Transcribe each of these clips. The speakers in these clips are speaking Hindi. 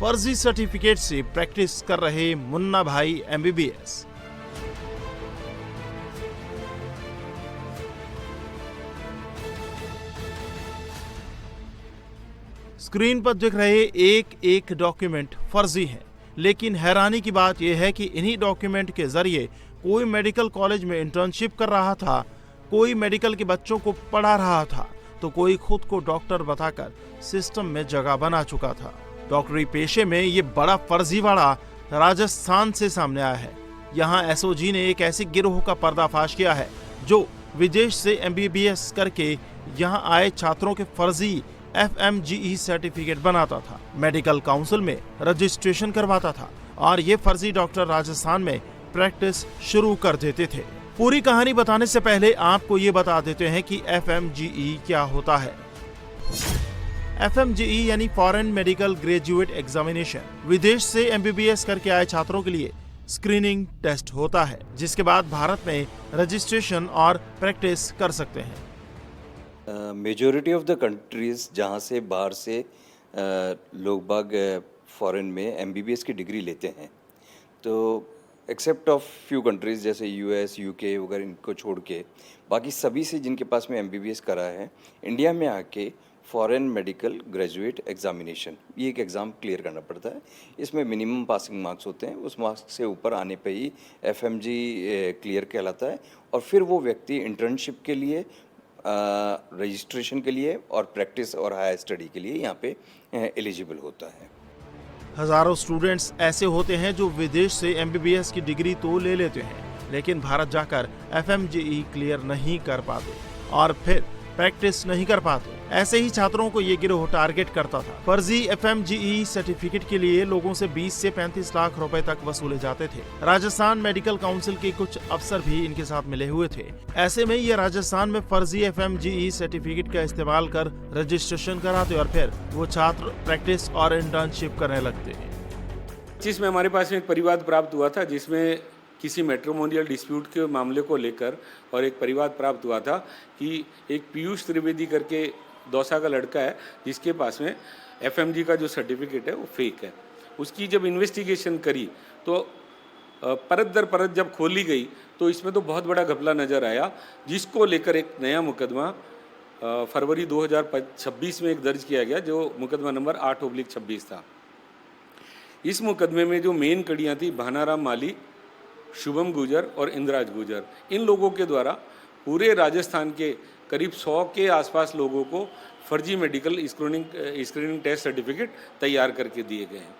फर्जी सर्टिफिकेट से प्रैक्टिस कर रहे मुन्ना भाई MBBS। स्क्रीन पर दिख रहे एक एक डॉक्यूमेंट फर्जी हैं, लेकिन हैरानी की बात यह है कि इन्हीं डॉक्यूमेंट के जरिए कोई मेडिकल कॉलेज में इंटर्नशिप कर रहा था, कोई मेडिकल के बच्चों को पढ़ा रहा था, तो कोई खुद को डॉक्टर बताकर सिस्टम में जगह बना चुका था। डॉक्टरी पेशे में ये बड़ा फर्जीवाड़ा राजस्थान से सामने आया है। यहाँ SOG ने एक ऐसे गिरोह का पर्दाफाश किया है जो विदेश से MBBS करके यहाँ आए छात्रों के फर्जी FMGE सर्टिफिकेट बनाता था, मेडिकल काउंसिल में रजिस्ट्रेशन करवाता था और ये फर्जी डॉक्टर राजस्थान में प्रैक्टिस शुरू कर देते थे। पूरी कहानी बताने से पहले आपको ये बता देते हैं कि FMGE क्या होता है। FMGE यानी फॉरेन मेडिकल ग्रेजुएट एग्जामिनेशन, विदेश से MBBS करके आए छात्रों के लिए स्क्रीनिंग टेस्ट होता है, जिसके बाद भारत में रजिस्ट्रेशन और प्रैक्टिस कर सकते हैं। मेजॉरिटी ऑफ द कंट्रीज़ जहाँ से बाहर से लोग बाग फॉरेन में MBBS की डिग्री लेते हैं, तो एक्सेप्ट ऑफ फ्यू कंट्रीज़ जैसे US UK वगैरह, इनको छोड़ के बाकी सभी से जिनके पास में MBBS करा है, इंडिया में आके फॉरेन मेडिकल ग्रेजुएट एग्जामिनेशन, ये एक एग्ज़ाम क्लियर करना पड़ता है। इसमें मिनिमम पासिंग मार्क्स होते हैं, उस मार्क्स से ऊपर आने पे ही FMG क्लियर कहलाता है और फिर वो व्यक्ति इंटर्नशिप के लिए, रजिस्ट्रेशन के लिए और प्रैक्टिस और हायर स्टडी के लिए यहाँ पे एलिजिबल होता है। हजारों स्टूडेंट्स ऐसे होते हैं जो विदेश से MBBS की डिग्री तो ले लेते हैं, लेकिन भारत जाकर FMGE क्लियर नहीं कर पाते और फिर प्रैक्टिस नहीं कर पाते। ऐसे ही छात्रों को ये गिरोह टारगेट करता था। फर्जी FMGE सर्टिफिकेट के लिए लोगों से 20 से 35 लाख रुपए तक वसूले जाते थे। राजस्थान मेडिकल काउंसिल के कुछ अफसर भी इनके साथ मिले हुए थे। ऐसे में ये राजस्थान में फर्जी FMGE सर्टिफिकेट का इस्तेमाल कर रजिस्ट्रेशन कराते और फिर वो छात्र प्रैक्टिस और इंटर्नशिप करने लगते। जिसमें हमारे पास में एक परिवाद प्राप्त हुआ था, जिसमें किसी मैट्रिमोनियल डिस्प्यूट के मामले को लेकर और एक परिवाद प्राप्त हुआ था कि एक पीयूष त्रिवेदी करके दौसा का लड़का है, जिसके पास में FMG का जो सर्टिफिकेट है वो फेक है। उसकी जब इन्वेस्टिगेशन करी तो परत दर परत जब खोली गई तो इसमें तो बहुत बड़ा घपला नज़र आया, जिसको लेकर एक नया मुकदमा फरवरी 2026 में एक दर्ज किया गया, जो मुकदमा नंबर 8/26 था। इस मुकदमे में जो मेन कड़ियाँ थी, भानाराम माली, शुभम गुजर और इंद्राज गुजर, इन लोगों के द्वारा पूरे राजस्थान के करीब 100 के आसपास लोगों को फर्जी मेडिकल स्क्रीनिंग टेस्ट सर्टिफिकेट तैयार करके दिए गए हैं।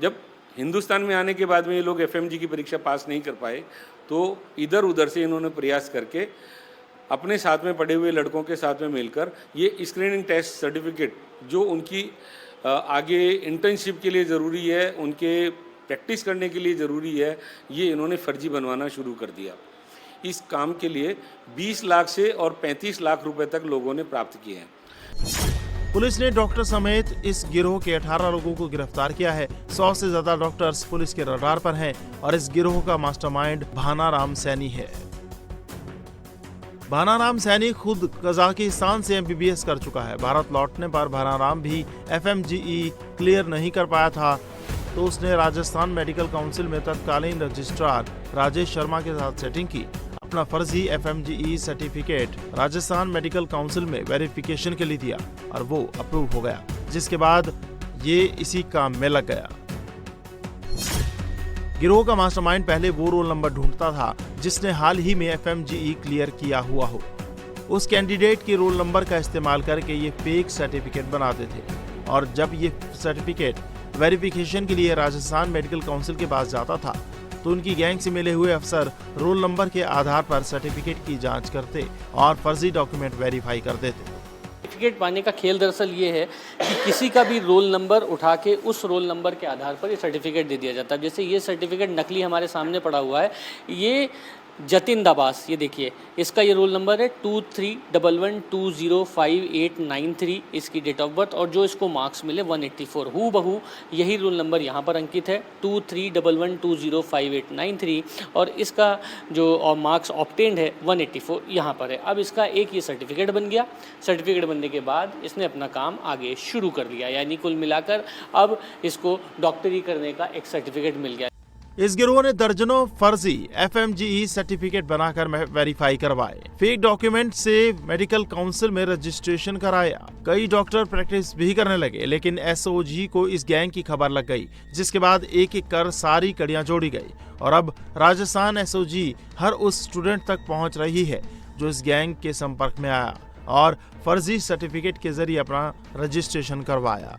जब हिंदुस्तान में आने के बाद में ये लोग FMG की परीक्षा पास नहीं कर पाए, तो इधर उधर से इन्होंने प्रयास करके अपने साथ में पढ़े हुए लड़कों के साथ में मिलकर ये स्क्रीनिंग टेस्ट सर्टिफिकेट जो उनकी आगे इंटर्नशिप के लिए ज़रूरी है, उनके प्रैक्टिस करने के लिए ज़रूरी है, ये इन्होंने फर्जी बनवाना शुरू कर दिया। इस काम के लिए 20 लाख से और 35 लाख रुपए तक लोगों ने प्राप्त किए हैं। पुलिस ने डॉक्टर समेत इस गिरोह के 18 लोगों को गिरफ्तार किया है। 100 से ज्यादा डॉक्टर्स पुलिस के रडार पर हैं और इस गिरोह का मास्टरमाइंड भानाराम सैनी है। भानाराम सैनी खुद कजाकिस्तान से MBBS कर चुका है। भारत लौटने पर भानाराम भी FMGE क्लियर नहीं कर पाया था, तो उसने राजस्थान मेडिकल काउंसिल में तत्कालीन रजिस्ट्रार राजेश शर्मा के साथ सेटिंग की। अपना फर्जी FMGE certificate Rajasthan medical council में वेरिफिकेशन के लिए दिया और वो अप्रूव हो गया, जिसके बाद ये इसी काम में लग गया। गिरोह का मास्टरमाइंड पहले वो रोल नंबर ढूंढता था जिसने हाल ही में FMGE क्लियर किया हुआ हो। उस कैंडिडेट के रोल नंबर का इस्तेमाल करके ये फेक सर्टिफिकेट बनाते थे और जब ये सर्टिफिकेट वेरिफिकेशन के लिए राजस्थान मेडिकल काउंसिल के पास जाता था तो उनकी गैंग से मिले हुए अफसर रोल नंबर के आधार पर सर्टिफिकेट की जांच करते और फर्जी डॉक्यूमेंट वेरीफाई कर देते। सर्टिफिकेट पाने का खेल दरअसल ये है कि किसी का भी रोल नंबर उठा के उस रोल नंबर के आधार पर ये सर्टिफिकेट दे दिया जाता है। जैसे ये सर्टिफिकेट नकली हमारे सामने पड़ा हुआ है, ये जतिन दाबास, ये देखिए इसका ये रोल नंबर है 2311205893, इसकी डेट ऑफ बर्थ और जो इसको मार्क्स मिले 184, हूबहू यही रोल नंबर यहाँ पर अंकित है 2311205893 और इसका जो मार्क्स ऑब्टेन्ड है 184 यहाँ पर है। अब इसका एक ये सर्टिफिकेट बन गया। सर्टिफिकेट बनने के बाद इसने अपना काम आगे शुरू कर दिया, यानी कुल मिलाकर अब इसको डॉक्टरी करने का एक सर्टिफिकेट मिल गया। इस गिरोह ने दर्जनों फर्जी FMGE सर्टिफिकेट बनाकर वेरीफाई करवाए, फेक डॉक्यूमेंट से मेडिकल काउंसिल में रजिस्ट्रेशन कराया। कई डॉक्टर प्रैक्टिस भी करने लगे, लेकिन SOG को इस गैंग की खबर लग गई, जिसके बाद एक एक कर सारी कड़ियां जोड़ी गई और अब राजस्थान SOG हर उस स्टूडेंट तक पहुंच रही है जो इस गैंग के संपर्क में आया और फर्जी सर्टिफिकेट के जरिए अपना रजिस्ट्रेशन करवाया।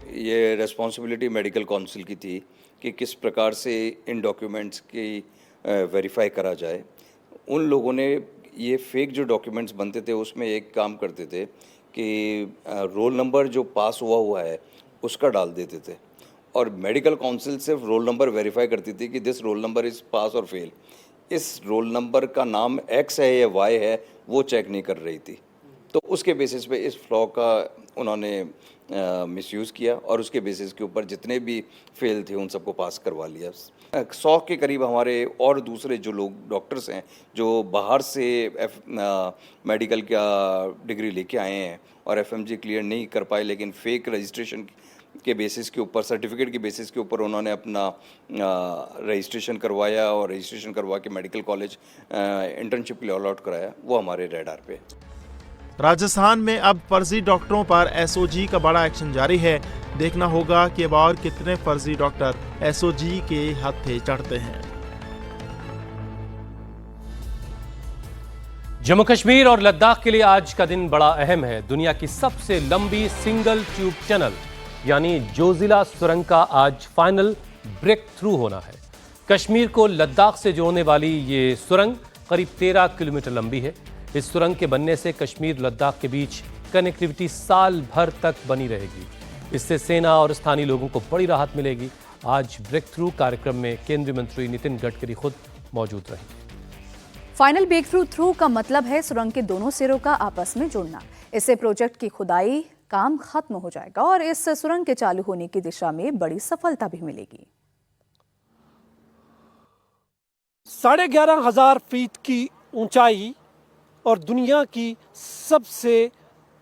ये रेस्पॉन्सिबिलिटी मेडिकल काउंसिल की थी कि किस प्रकार से इन डॉक्यूमेंट्स की वेरीफाई करा जाए। उन लोगों ने ये फेक जो डॉक्यूमेंट्स बनते थे उसमें एक काम करते थे कि रोल नंबर जो पास हुआ है उसका डाल देते थे और मेडिकल काउंसिल सिर्फ रोल नंबर वेरीफाई करती थी कि दिस रोल नंबर इज़ पास और फेल। इस रोल नंबर का नाम X है या Y है वो चेक नहीं कर रही थी। तो उसके बेसिस पे इस फ्लॉ का उन्होंने मिसयूज़ किया और उसके बेसिस के ऊपर जितने भी फेल थे उन सबको पास करवा लिया। 100 के करीब हमारे और दूसरे जो लोग डॉक्टर्स हैं जो बाहर से मेडिकल का डिग्री लेके आए हैं और FMG क्लियर नहीं कर पाए, लेकिन फेक रजिस्ट्रेशन के बेसिस के ऊपर, सर्टिफिकेट के बेसिस के ऊपर उन्होंने अपना रजिस्ट्रेशन करवाया और रजिस्ट्रेशन करवा के मेडिकल कॉलेज इंटर्नशिप के लिए ऑल आउट कराया, वो हमारे रेडार पे। राजस्थान में अब फर्जी डॉक्टरों पर SOG का बड़ा एक्शन जारी है। देखना होगा कि अब और कितने फर्जी डॉक्टर SOG के हत्थे चढ़ते हैं। जम्मू कश्मीर और लद्दाख के लिए आज का दिन बड़ा अहम है। दुनिया की सबसे लंबी सिंगल ट्यूब टनल यानी जोजिला सुरंग का आज फाइनल ब्रेक थ्रू होना है। कश्मीर को लद्दाख से जोड़ने वाली ये सुरंग करीब 13 किलोमीटर लंबी है। इस सुरंग के बनने से कश्मीर लद्दाख के बीच कनेक्टिविटी साल भर तक बनी रहेगी। इससे सेना और स्थानीय लोगों को बड़ी राहत मिलेगी। आज ब्रेक थ्रू कार्यक्रम में केंद्रीय मंत्री नितिन गडकरी खुद मौजूद रहेंगे। फाइनल ब्रेक थ्रू का मतलब है सुरंग के दोनों सिरों का आपस में जुड़ना। इससे प्रोजेक्ट की खुदाई काम खत्म हो जाएगा और इस सुरंग के चालू होने की दिशा में बड़ी सफलता भी मिलेगी। 11,500 फीट की ऊंचाई और दुनिया की सबसे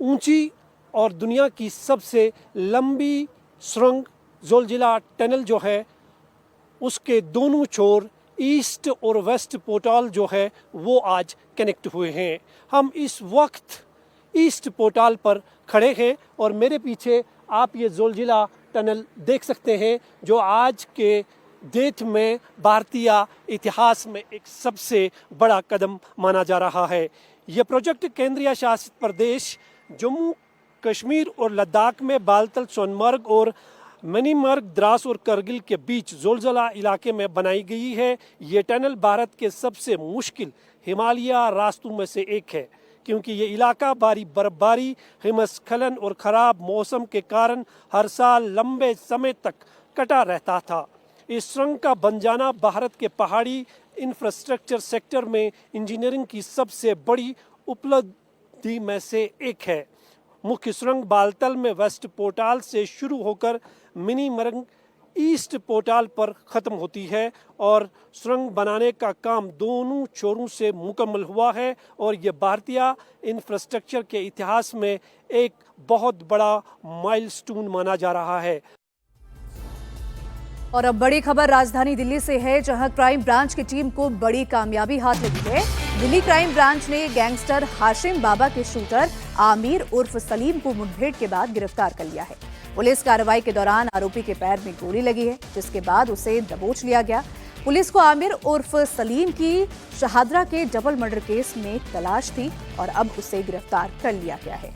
ऊंची और दुनिया की सबसे लंबी सुरंग जोजिला टनल जो है उसके दोनों छोर ईस्ट और वेस्ट पोर्टल जो है वो आज कनेक्ट हुए हैं। हम इस वक्त ईस्ट पोर्टल पर खड़े हैं और मेरे पीछे आप ये जोजिला टनल देख सकते हैं जो आज के डेट में भारतीय इतिहास में एक सबसे बड़ा कदम माना जा रहा है। यह प्रोजेक्ट केंद्रीय शासित प्रदेश जम्मू कश्मीर और लद्दाख में बालतल, सोनमर्ग और मणिमर्ग, द्रास और करगिल के बीच जोजिला इलाके में बनाई गई है। ये टनल भारत के सबसे मुश्किल हिमालय रास्तों में से एक है क्योंकि ये इलाका भारी बर्फबारी, हिमस्खलन और ख़राब मौसम के कारण हर साल लंबे समय तक कटा रहता था। इस सुरंग का बन जाना भारत के पहाड़ी इंफ्रास्ट्रक्चर सेक्टर में इंजीनियरिंग की सबसे बड़ी उपलब्धि में से एक है। मुख्य सुरंग बालतल में वेस्ट पोर्टल से शुरू होकर मणिमर्ग ईस्ट पोर्टल पर ख़त्म होती है और सुरंग बनाने का काम दोनों छोरों से मुकम्मल हुआ है और ये भारतीय इंफ्रास्ट्रक्चर के इतिहास में एक बहुत बड़ा माइलस्टोन माना जा रहा है। और अब बड़ी खबर राजधानी दिल्ली से है, जहां क्राइम ब्रांच की टीम को बड़ी कामयाबी हाथ लगी है। दिल्ली क्राइम ब्रांच ने गैंगस्टर हाशिम बाबा के शूटर आमिर उर्फ सलीम को मुठभेड़ के बाद गिरफ्तार कर लिया है। पुलिस कार्रवाई के दौरान आरोपी के पैर में गोली लगी है, जिसके बाद उसे दबोच लिया गया। पुलिस को आमिर उर्फ सलीम की शहादरा के डबल मर्डर केस में तलाश थी और अब उसे गिरफ्तार कर लिया गया है।